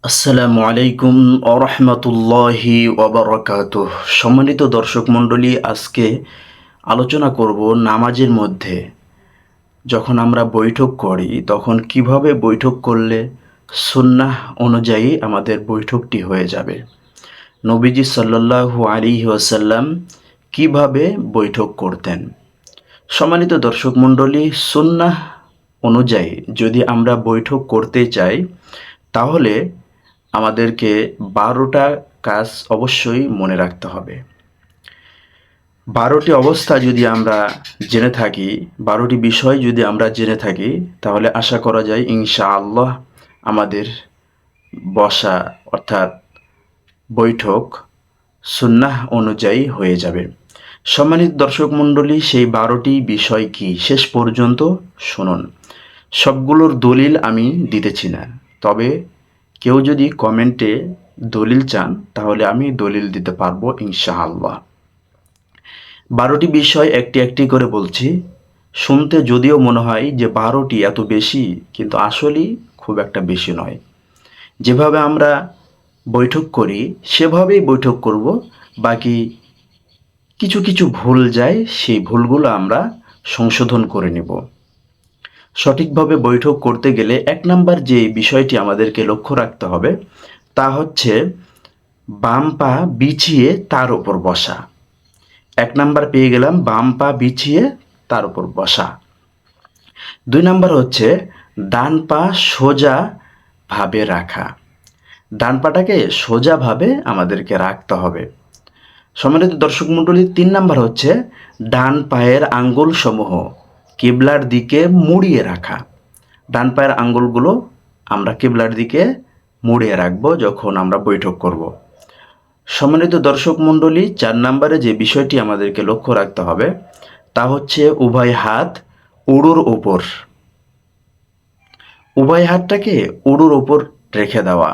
আসসালামু আলাইকুম আরহামতুল্লাহি ওয়াবারাকাতুহ। সম্মানিত দর্শক মণ্ডলী, আজকে আলোচনা করব নামাজের মধ্যে যখন আমরা বৈঠক করি তখন কিভাবে বৈঠক করলে সুন্নাহ অনুযায়ী আমাদের বৈঠকটি হয়ে যাবে। নবীজি সাল্লাল্লাহু আলাইহি ওয়াসাল্লাম কিভাবে বৈঠক করতেন। সম্মানিত দর্শক মণ্ডলী, সুন্নাহ অনুযায়ী যদি আমরা বৈঠক করতে চাই তাহলে আমাদেরকে ১২টা কাজ অবশ্যই মনে রাখতে হবে। ১২টি অবস্থা যদি আমরা জেনে থাকি, ১২টি বিষয় যদি আমরা জেনে থাকি, তাহলে আশা করা যায় ইনশাআল্লাহ আমাদের বসা অর্থাৎ বৈঠক সুন্নাহ অনুযায়ী হয়ে যাবে। সম্মানিত দর্শক মণ্ডলী, সেই ১২টি বিষয় কি শেষ পর্যন্ত শুনুন। সবগুলোর দলিল আমি দিতেছি না, তবে কেউ যদি কমেন্টে দলিল চান তাহলে আমি দলিল দিতে পারবো ইনশাআল্লাহ। ১২টি বিষয় একটি একটি করে বলছি। শুনতে যদিও মনে হয় যে ১২টি এত বেশি, কিন্তু আসলেই খুব একটা বেশি নয়। যেভাবে আমরা বৈঠক করি সেভাবেই বৈঠক করব। বাকি কিছু কিছু ভুল যায়, সেই ভুলগুলো আমরা সংশোধন করে নেব। সঠিকভাবে বৈঠক করতে গেলে ১ নাম্বার যে বিষয়টি আমাদেরকে লক্ষ্য রাখতে হবে তা হচ্ছে বাম পা বিছিয়ে তার উপর বসা। ১ নাম্বার পেয়ে গেলাম, বাম পা বিছিয়ে তার উপর বসা। ২ নাম্বার হচ্ছে ডান পা সোজাভাবে রাখা। ডান পাটাকে সোজাভাবে আমাদেরকে রাখতে হবে। সম্মানিত দর্শক মণ্ডলী, ৩ নাম্বার হচ্ছে ডান পায়ের আঙ্গুল সমূহ কিবলার দিকে মুড়িয়ে রাখা। ডান পায়ের আঙ্গুলগুলো আমরা কিবলার দিকে মুড়িয়ে রাখবো যখন আমরা বৈঠক করব। সম্মানিত দর্শক মণ্ডলী, ৪ নম্বরে যে বিষয়টি আমাদেরকে লক্ষ্য রাখতে হবে তা হচ্ছে উভয় হাত উড়োর ওপর। উভয় হাতটাকে উড়োর ওপর রেখে দেওয়া।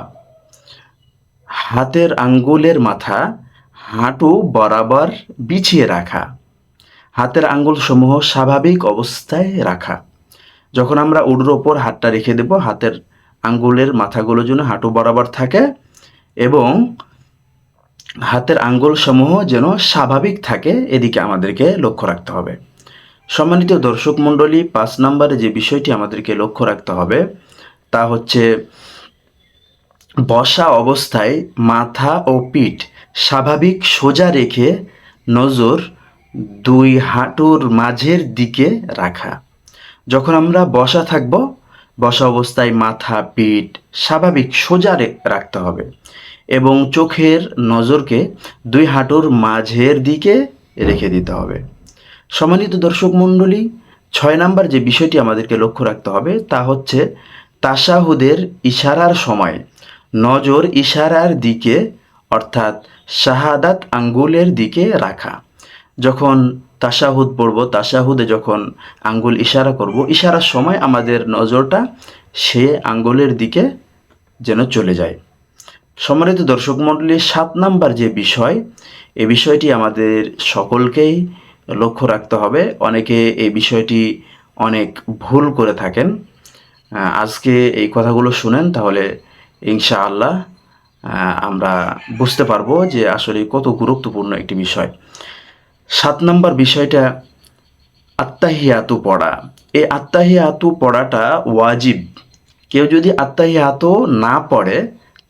হাতের আঙ্গুলের মাথা হাঁটু বরাবর বিছিয়ে রাখা। হাতের আঙ্গুলসমূহ স্বাভাবিক অবস্থায় রাখা। যখন আমরা উড়োর ওপর হাতটা রেখে দেব, হাতের আঙ্গুলের মাথাগুলো যেন হাঁটু বরাবর থাকে এবং হাতের আঙ্গুলসমূহ যেন স্বাভাবিক থাকে, এদিকে আমাদেরকে লক্ষ্য রাখতে হবে। সম্মানিত দর্শক মণ্ডলী, ৫ নম্বরে যে বিষয়টি আমাদেরকে লক্ষ্য রাখতে হবে তা হচ্ছে বসা অবস্থায় মাথা ও পিঠ স্বাভাবিক সোজা রেখে নজর ২ হাঁটুর মাঝের দিকে রাখা। যখন আমরা বসা থাকব, বসা অবস্থায় মাথা পিঠ স্বাভাবিক সোজা রাখতে হবে এবং চোখের নজরকে ২ হাঁটুর মাঝের দিকে রেখে দিতে হবে। সম্মানিত দর্শক মণ্ডলী, ৬ নাম্বার যে বিষয়টি আমাদেরকে লক্ষ্য রাখতে হবে তা হচ্ছে তাশাহুদের ইশারার সময় নজর ইশারার দিকে অর্থাৎ শাহাদাত আঙ্গুলের দিকে রাখা। যখন তাশাহুদ পড়ব, তাশাহুদে যখন আঙ্গুল ইশারা করব, ইশারার সময় আমাদের নজরটা সে আঙ্গুলের দিকে যেন চলে যায়। সম্মানিত দর্শক মণ্ডলী, ৭ নাম্বার যে বিষয়, এই বিষয়টি আমাদের সকলকেই লক্ষ্য রাখতে হবে। অনেকে এই বিষয়টি অনেক ভুল করে থাকেন। আজকে এই কথাগুলো শুনেন তাহলে ইনশাআল্লাহ আমরা বুঝতে পারবো যে আসলে কত গুরুত্বপূর্ণ একটি বিষয়। ৭ নাম্বার বিষয়টা আত্তাহিয়াতু পড়া। এই আত্তাহিয়াতু পড়াটা ওয়াজিব। কেউ যদি আত্তাহিয়াতু না পড়ে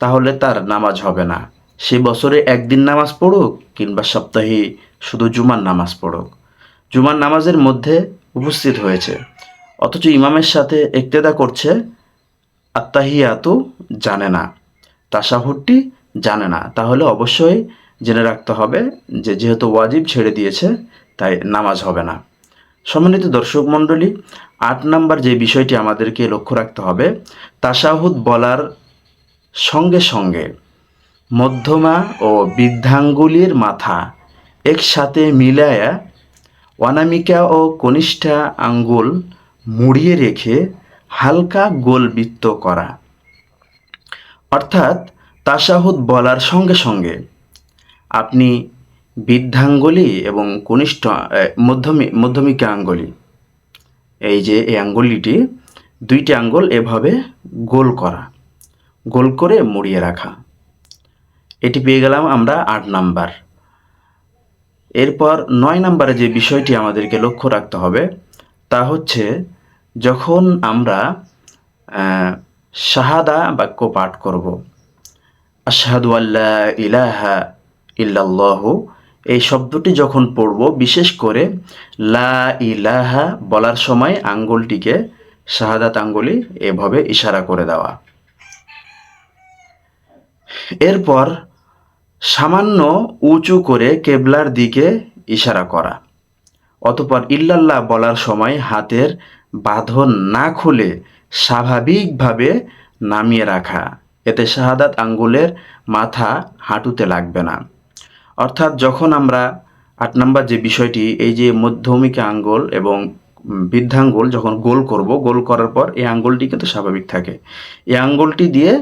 তাহলে তার নামাজ হবে না। সে বছরে একদিন নামাজ পড়ুক কিংবা সপ্তাহে শুধু জুমার নামাজ পড়ুক, জুমার নামাজের মধ্যে উপস্থিত হয়েছে অথচ ইমামের সাথে ইক্তেদা করছে, আত্তাহিয়াতু জানে না, তাশাহুদটি জানে না, তাহলে অবশ্যই জেনে রাখতে হবে যে যেহেতু ওয়াজিব ছেড়ে দিয়েছে তাই নামাজ হবে না। সম্মানিত দর্শক মণ্ডলী, ৮ নাম্বার যে বিষয়টি আমাদেরকে লক্ষ্য রাখতে হবে, তাশাহুদ বলার সঙ্গে সঙ্গে মধ্যমা ও বৃদ্ধাঙ্গুলির মাথা একসাথে মিলায়া অনামিকা ও কনিষ্ঠা আঙ্গুল মুড়িয়ে রেখে হালকা গোল বৃত্ত করা। অর্থাৎ তাশাহুদ বলার সঙ্গে সঙ্গে আপনি বৃদ্ধাঙ্গুলি এবং কনিষ্ঠ মধ্যমিকা আঙ্গুলি, এই যে এই আঙ্গুলিটি ২টি আঙ্গুল এভাবে গোল করা, গোল করে মুড়িয়ে রাখা। এটি পেয়ে গেলাম আমরা ৮ নাম্বার। এরপর ৯ নাম্বারে যে বিষয়টি আমাদেরকে লক্ষ্য রাখতে হবে তা হচ্ছে যখন আমরা শাহাদা বাক্য পাঠ করব, আশহাদু আল্লা ইলাহা ইল্লাল্লাহু, এই শব্দটি যখন পড়ব, বিশেষ করে লা ইলাহা বলার সময় আঙ্গুলটিকে শাহাদাত আঙ্গুলি এভাবে ইশারা করে দেওয়া। এরপর সামান্য উঁচু করে কেবলার দিকে ইশারা করা। অতঃপর ইল্লাল্লাহ বলার সময় হাতের বাঁধন না খুলে স্বাভাবিকভাবে নামিয়ে রাখা। এতে শাহাদাত আঙ্গুলের মাথা হাঁটুতে লাগবে না। অর্থাৎ যখন আমরা ৮ নাম্বার যে বিষয়টি, এই যে মধ্যমীকা আঙ্গুল এবং বৃদ্ধাঙ্গুল যখন গোল করব, গোল করার পর এই আঙ্গুলটি কিন্তু স্বাভাবিক থাকে। এই আঙ্গুলটি দিয়ে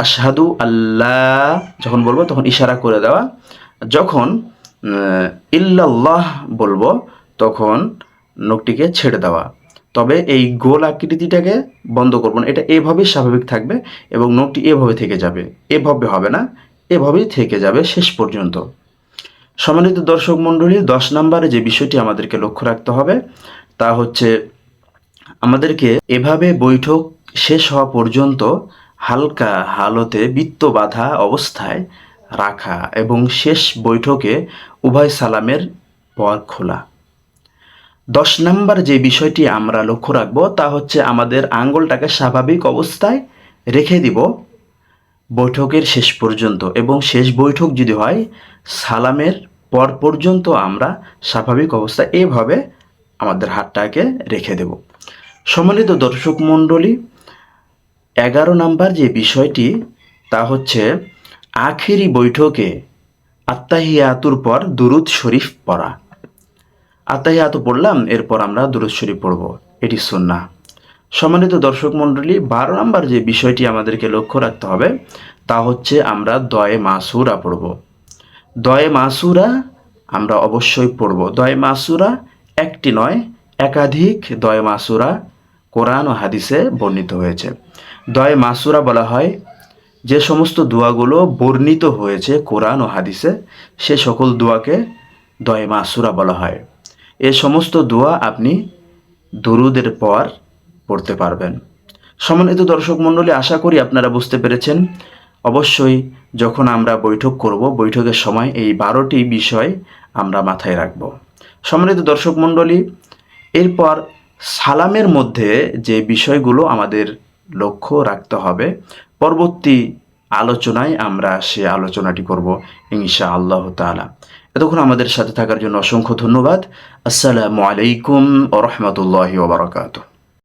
আশহাদু আল্লাহ যখন বলবো তখন ইশারা করে দেওয়া। যখন ইল্লাল্লাহ বলবো তখন নখটিকে ছেড়ে দেওয়া। তবে এই গোল আকৃতিটাকে বন্ধ করব না, এটা এভাবেই স্বাভাবিক থাকবে এবং নখটি এভাবে থেকে যাবে, এভাবে হবে না, এভাবেই থেকে যাবে শেষ পর্যন্ত। সম্মানিত দর্শক মণ্ডলী, ১০ নম্বরে যে বিষয়টি আমাদেরকে লক্ষ্য রাখতে হবে তা হচ্ছে আমাদেরকে এভাবে বৈঠক শেষ হওয়া পর্যন্ত হালকা হালতে বৃত্ত বাঁধা অবস্থায় রাখা এবং শেষ বৈঠকে উভয় সালামের পর খোলা। ১০ নম্বর যে বিষয়টি আমরা লক্ষ্য রাখব তা হচ্ছে আমাদের আঙ্গুলটাকে স্বাভাবিক অবস্থায় রেখে দিব বৈঠকের শেষ পর্যন্ত, এবং শেষ বৈঠক যদি হয় সালামের পর পর্যন্ত আমরা স্বাভাবিক অবস্থায় এভাবে আমাদের হাতটাকে রেখে দেব। সম্মানিত দর্শক মণ্ডলী, ১১ নাম্বার যে বিষয়টি তা হচ্ছে আখেরি বৈঠকে আত্তাহিয়াতুর পর দুরুদ শরীফ পড়া। আত্তাহিয়াতু পড়লাম, এরপর আমরা দুরুদ শরীফ পড়ব, এটি সুন্নাহ। সম্মানিত দর্শক মণ্ডলী, ১২ নাম্বার যে বিষয়টি আমাদেরকে লক্ষ্য রাখতে হবে তা হচ্ছে আমরা দয়ে মাসুরা পড়ব। দয়ে মাসুরা আমরা অবশ্যই পড়ব। দয়ে মাসুরা একটি নয়, একাধিক দয়ে মাসুরা কোরআন ও হাদিসে বর্ণিত হয়েছে। দয়ে মাসুরা বলা হয় যে সমস্ত দোয়াগুলো বর্ণিত হয়েছে কোরআন ও হাদিসে, সে সকল দোয়াকে দয়ে মাসুরা বলা হয়। এ সমস্ত দোয়া আপনি দুরুদের পর পড়তে পারবেন। সম্মানিত দর্শক মণ্ডলী, আশা করি আপনারা বুঝতে পেরেছেন। অবশ্যই যখন আমরা বৈঠক করব, বৈঠকের সময় এই 12টি বিষয় আমরা মাথায় রাখব। সম্মানিত দর্শক মণ্ডলী, এরপর সালামের মধ্যে যে বিষয়গুলো আমাদের লক্ষ্য রাখতে হবে পরবর্তী আলোচনায় আমরা সে আলোচনাটি করব ইনশাআল্লাহ তাআলা। এতক্ষণ আমাদের সাথে থাকার জন্য অসংখ্য ধন্যবাদ। আসসালামু আলাইকুম ওয়া রাহমাতুল্লাহি ওয়া বারাকাতুহু।